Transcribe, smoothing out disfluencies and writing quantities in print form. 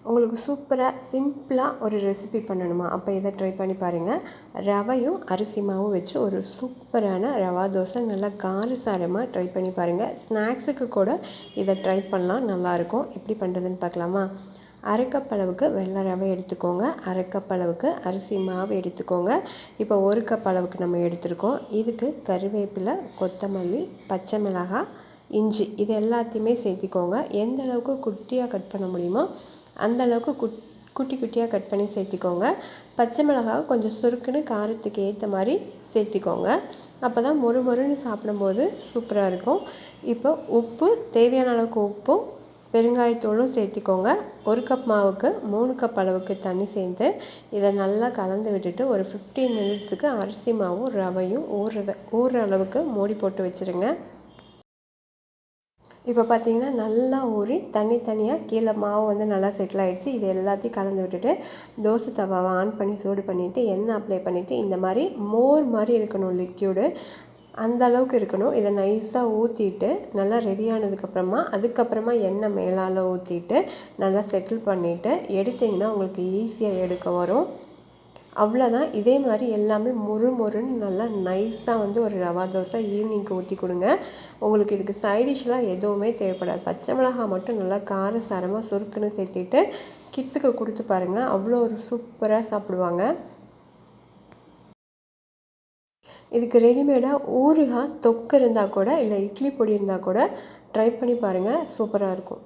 உங்களுக்கு சூப்பராக சிம்பிளாக ஒரு ரெசிபி பண்ணணுமா? அப்போ இதை ட்ரை பண்ணி பாருங்கள். ரவையும் அரிசி மாவும் வச்சு ஒரு சூப்பரான ரவா தோசை நல்லா காரசாரமாக ட்ரை பண்ணி பாருங்கள். ஸ்நாக்ஸுக்கு கூட இதை ட்ரை பண்ணலாம், நல்லாயிருக்கும். எப்படி பண்ணுறதுன்னு பார்க்கலாமா? அரை கப் அளவுக்கு வெள்ளை ரவை எடுத்துக்கோங்க. அரை கப் அளவுக்கு அரிசி மாவு எடுத்துக்கோங்க. இப்போ 1 கப் அளவுக்கு நம்ம எடுத்துருக்கோம். இதுக்கு கருவேப்பிலை, கொத்தமல்லி, பச்சை மிளகாய், இஞ்சி இது எல்லாத்தையுமே சேர்த்திக்கோங்க. எந்த அளவுக்கு குட்டியாக கட் பண்ண முடியுமோ அந்த அளவுக்கு குட்டி குட்டியாக கட் பண்ணி சேர்த்திக்கோங்க. பச்சை மிளகாய் கொஞ்சம் சுருக்குன்னு காரத்துக்கு ஏற்ற மாதிரி சேர்த்திக்கோங்க. அப்போ தான் மொறுன்னு சாப்பிடும்போது சூப்பராக இருக்கும். இப்போ உப்பு, தேவையான அளவுக்கு உப்பும் பெருங்காயத்தூளும் சேர்த்திக்கோங்க. 1 கப் மாவுக்கு 3 கப் அளவுக்கு தண்ணி சேர்த்து இதை நல்லா கலந்து விட்டுட்டு ஒரு 15 மினிட்ஸுக்கு அரிசி மாவும் ரவையும் ஊறுற அளவுக்கு மூடி போட்டு வச்சுருங்க. இப்போ பார்த்தீங்கன்னா நல்லா ஊறி தனியாக கீழே மாவு நல்லா செட்டில் ஆகிடுச்சு. இது எல்லாத்தையும் கலந்து விட்டுட்டு தோசை தவாவை ஆன் பண்ணி சூடு பண்ணிவிட்டு எண்ணெய் அப்ளை பண்ணிவிட்டு இந்த மாதிரி மோர் மாதிரி இருக்கணும், லிக்யூடு அந்த அளவுக்கு இருக்கணும். இதை நைஸாக ஊற்றிட்டு நல்லா ரெடியானதுக்கப்புறமா அதுக்கப்புறமா எண்ணெய் மேலால் ஊற்றிட்டு நல்லா செட்டில் பண்ணிவிட்டு எடுத்திங்கன்னா உங்களுக்கு ஈஸியாக எடுக்க வரும். அவ்வளோதான். இதே மாதிரி எல்லாமே மொறுன்னு நல்லா நைஸாக ஒரு ரவா தோசை ஈவினிங்க்கு ஊற்றி கொடுங்க. உங்களுக்கு இதுக்கு சைடிஷ்லாம் எதுவுமே தேவைப்படாது. பச்சை மிளகாய் மட்டும் நல்லா காரசாரமாக சுருக்குன்னு சேர்த்திட்டு கிட்ஸுக்கு கொடுத்து பாருங்கள், அவ்வளோ ஒரு சூப்பராக சாப்பிடுவாங்க. இதுக்கு ரெடிமேடாக ஊறுகாய் தொக்கு இருந்தால் கூட இல்லை இட்லி பொடி இருந்தால் கூட ட்ரை பண்ணி பாருங்கள், சூப்பராக இருக்கும்.